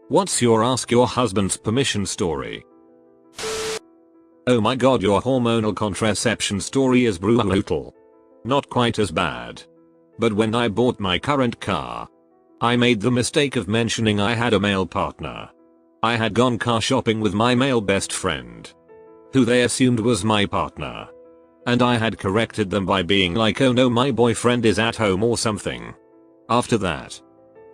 What's your ask your husband's permission story? Oh my god, your hormonal contraception story is brutal. Not quite as bad. But when I bought my current car, I made the mistake of mentioning I had a male partner. I had gone car shopping with my male best friend, who they assumed was my partner. And I had corrected them by being like, oh no, my boyfriend is at home or something. After that,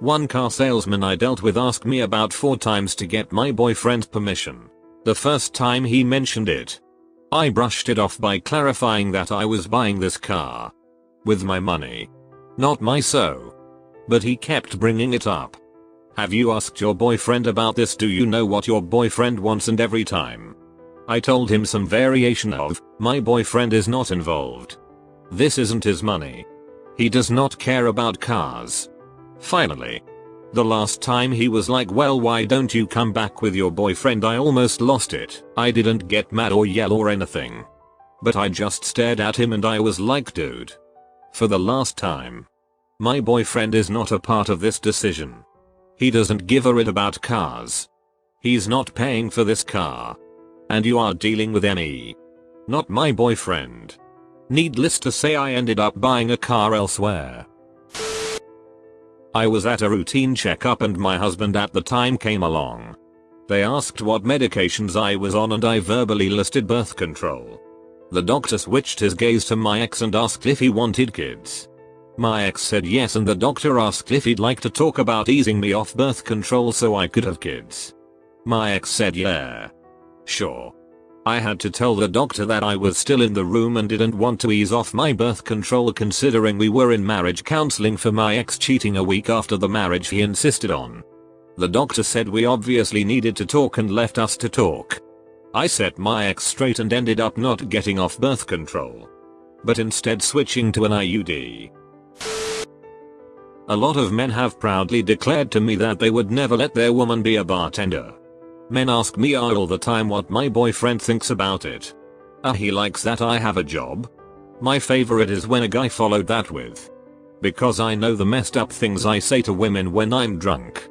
one car salesman I dealt with asked me about 4 times to get my boyfriend's permission. The first time he mentioned it, I brushed it off by clarifying that I was buying this car with my money, not my so. But he kept bringing it up. Have you asked your boyfriend about this? Do you know what your boyfriend wants? And every time I told him some variation of, my boyfriend is not involved. This isn't his money. He does not care about cars. Finally, the last time he was like, well, why don't you come back with your boyfriend? I almost lost it. I didn't get mad or yell or anything, but I just stared at him and I was like, dude, for the last time, my boyfriend is not a part of this decision. He doesn't give a shit about cars. He's not paying for this car. And you are dealing with me, not my boyfriend. Needless to say, I ended up buying a car elsewhere. I was at a routine checkup and my husband at the time came along. They asked what medications I was on and I verbally listed birth control. The doctor switched his gaze to my ex and asked if he wanted kids. My ex said yes, and the doctor asked if he'd like to talk about easing me off birth control so I could have kids. My ex said yeah, sure. I had to tell the doctor that I was still in the room and didn't want to ease off my birth control, considering we were in marriage counseling for my ex cheating a week after the marriage he insisted on. The doctor said we obviously needed to talk and left us to talk. I set my ex straight and ended up not getting off birth control, but instead switching to an IUD. A lot of men have proudly declared to me that they would never let their woman be a bartender. Men ask me all the time what my boyfriend thinks about it. He likes that I have a job. My favorite is when a guy followed that with, because I know the messed up things I say to women when I'm drunk.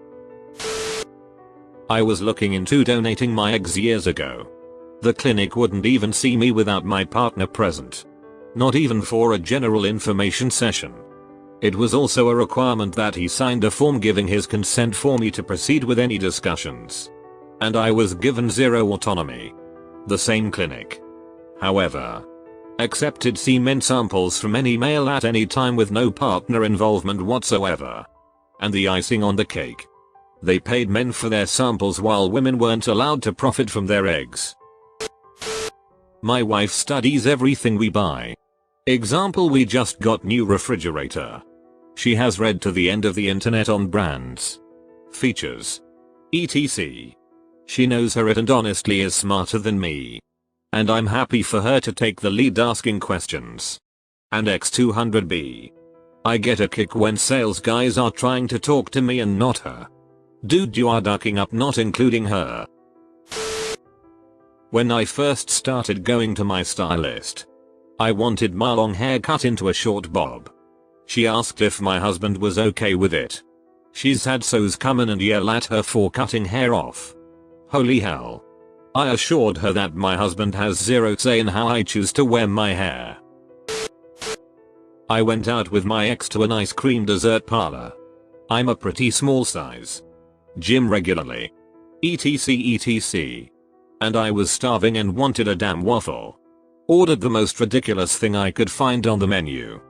I was looking into donating my eggs years ago. The clinic wouldn't even see me without my partner present. Not even for a general information session. It was also a requirement that he signed a form giving his consent for me to proceed with any discussions. And I was given zero autonomy. The same clinic, however, accepted semen samples from any male at any time with no partner involvement whatsoever. And the icing on the cake, they paid men for their samples while women weren't allowed to profit from their eggs. My wife studies everything we buy. Example, we just got new refrigerator. She has read to the end of the internet on brands, features, etc. She knows her it and honestly is smarter than me. And I'm happy for her to take the lead asking questions. And X200B. I get a kick when sales guys are trying to talk to me and not her. Dude, you are ducking up, not including her. When I first started going to my stylist, I wanted my long hair cut into a short bob. She asked if my husband was okay with it. She's had so's come in and yell at her for cutting hair off. Holy hell. I assured her that my husband has zero say in how I choose to wear my hair. I went out with my ex to an ice cream dessert parlor. I'm a pretty small size. Gym regularly. etc. And I was starving and wanted a damn waffle. Ordered the most ridiculous thing I could find on the menu.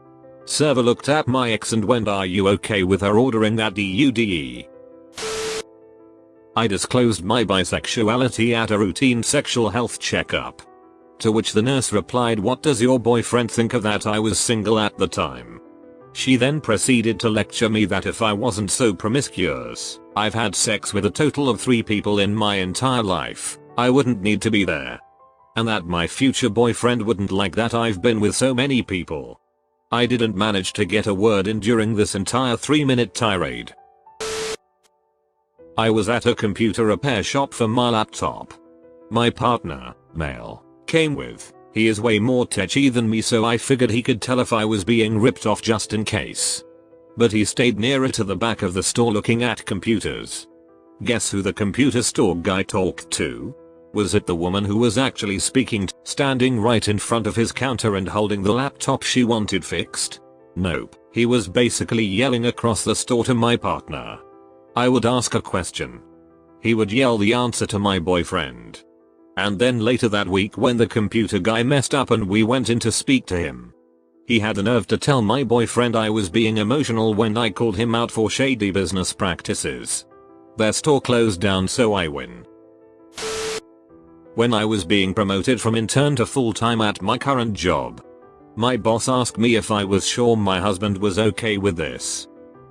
Server looked at my ex and went, are you okay with her ordering that DUDE? I disclosed my bisexuality at a routine sexual health checkup. To which the nurse replied, what does your boyfriend think of that? I was single at the time. She then proceeded to lecture me that if I wasn't so promiscuous, I've had sex with a total of 3 people in my entire life, I wouldn't need to be there. And that my future boyfriend wouldn't like that I've been with so many people. I didn't manage to get a word in during this entire 3-minute tirade. I was at a computer repair shop for my laptop. My partner, male, came with. He is way more techy than me, so I figured he could tell if I was being ripped off just in case. But he stayed nearer to the back of the store looking at computers. Guess who the computer store guy talked to? Was it the woman who was actually speaking, standing right in front of his counter and holding the laptop she wanted fixed? Nope, he was basically yelling across the store to my partner. I would ask a question. He would yell the answer to my boyfriend. And then later that week when the computer guy messed up and we went in to speak to him, he had the nerve to tell my boyfriend I was being emotional when I called him out for shady business practices. Their store closed down, so I win. When I was being promoted from intern to full-time at my current job, my boss asked me if I was sure my husband was okay with this.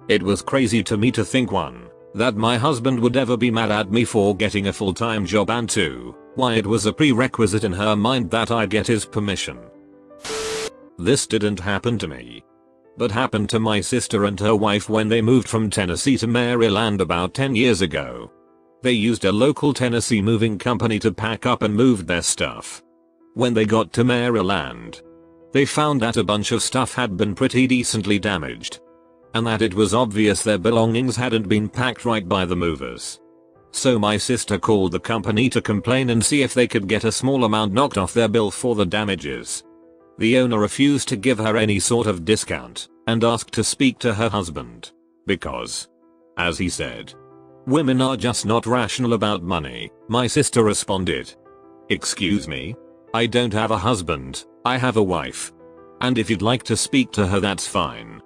It was crazy to me to think, 1, that my husband would ever be mad at me for getting a full-time job, and 2, why it was a prerequisite in her mind that I get his permission. This didn't happen to me, but happened to my sister and her wife when they moved from Tennessee to Maryland about 10 years ago. They used a local Tennessee moving company to pack up and move their stuff. When they got to Maryland, they found that a bunch of stuff had been pretty decently damaged, and that it was obvious their belongings hadn't been packed right by the movers. So my sister called the company to complain and see if they could get a small amount knocked off their bill for the damages. The owner refused to give her any sort of discount and asked to speak to her husband because, as he said, women are just not rational about money. My sister responded, "Excuse me? I don't have a husband, I have a wife. And if you'd like to speak to her, that's fine.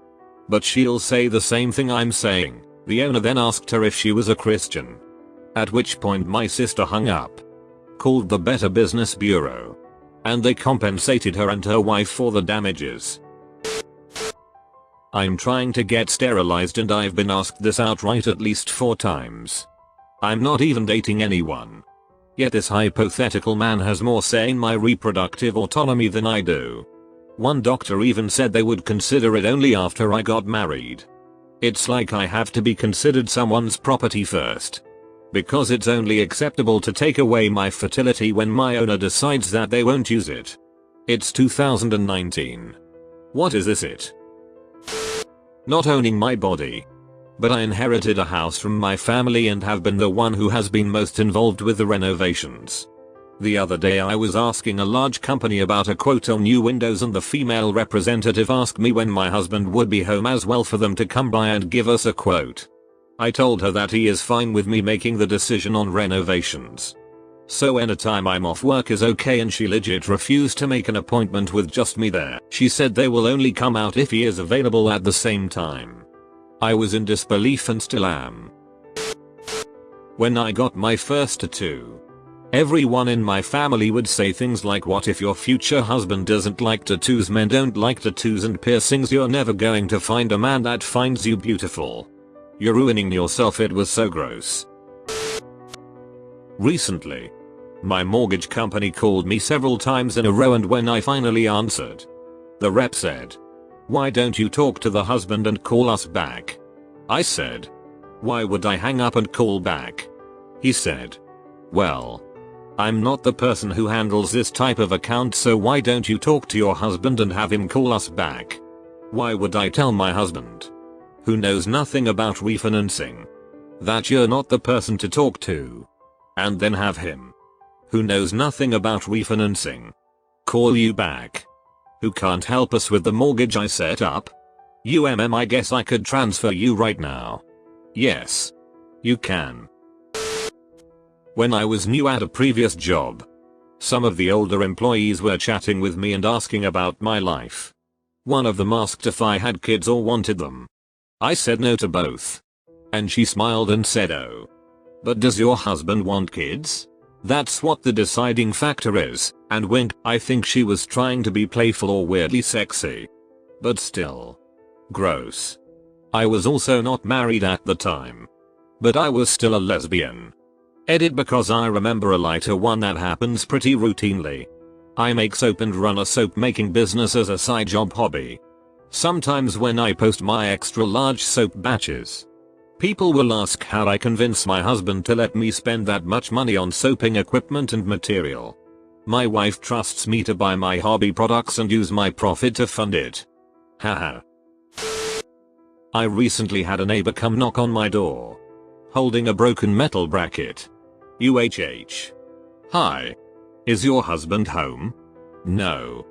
But she'll say the same thing I'm saying." The owner then asked her if she was a Christian, at which point my sister hung up, called the Better Business Bureau, and they compensated her and her wife for the damages. I'm trying to get sterilized and I've been asked this outright at least 4 times. I'm not even dating anyone. Yet this hypothetical man has more say in my reproductive autonomy than I do. One doctor even said they would consider it only after I got married. It's like I have to be considered someone's property first, because it's only acceptable to take away my fertility when my owner decides that they won't use it. It's 2019. What is this? Not owning my body. But I inherited a house from my family and have been the one who has been most involved with the renovations. The other day I was asking a large company about a quote on new windows and the female representative asked me when my husband would be home as well for them to come by and give us a quote. I told her that he is fine with me making the decision on renovations, so anytime I'm off work is okay, and she legit refused to make an appointment with just me there. She said they will only come out if he is available at the same time. I was in disbelief and still am. When I got my first tattoo, everyone in my family would say things like, "What if your future husband doesn't like tattoos? Men don't like tattoos and piercings. You're never going to find a man that finds you beautiful. You're ruining yourself." It was so gross. Recently, my mortgage company called me several times in a row, and when I finally answered, the rep said, "Why don't you talk to the husband and call us back?" I said, "Why would I hang up and call back?" He said, "Well, I'm not the person who handles this type of account, so why don't you talk to your husband and have him call us back?" Why would I tell my husband, who knows nothing about refinancing, that you're not the person to talk to, and then have him, who knows nothing about refinancing, call you back, who can't help us with the mortgage I set up? I guess I could transfer you right now. Yes, you can. When I was new at a previous job, some of the older employees were chatting with me and asking about my life. One of them asked if I had kids or wanted them. I said no to both, and she smiled and said, "Oh, but does your husband want kids? That's what the deciding factor is," and winked. I think she was trying to be playful or weirdly sexy, but still, gross. I was also not married at the time, but I was still a lesbian. Edit, because I remember a lighter one that happens pretty routinely. I make soap and run a soap making business as a side job hobby. Sometimes when I post my extra large soap batches, people will ask how I convince my husband to let me spend that much money on soaping equipment and material. My wife trusts me to buy my hobby products and use my profit to fund it. Haha. I recently had a neighbor come knock on my door. holding a broken metal bracket. UHH. Hi. Is your husband home? No.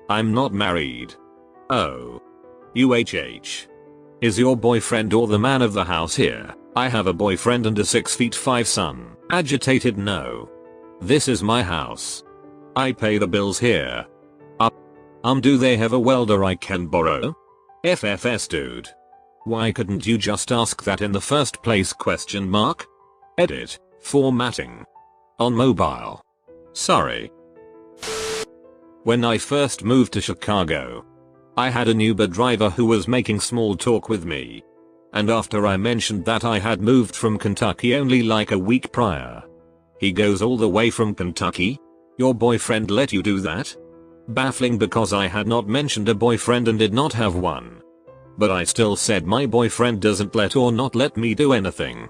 I'm not married. Oh. UHH. Is your boyfriend or the man of the house here? I have a boyfriend and a 6'5" son. Agitated no. This is my house. I pay the bills here. Do they have a welder I can borrow? FFS dude. Why couldn't you just ask that in the first place ? Edit. Formatting. On mobile. Sorry. When I first moved to Chicago, I had an Uber driver who was making small talk with me. And after I mentioned that I had moved from Kentucky only like a week prior, he goes, all the way from Kentucky? Your boyfriend let you do that? Baffling because I had not mentioned a boyfriend and did not have one. But I still said my boyfriend doesn't let or not let me do anything.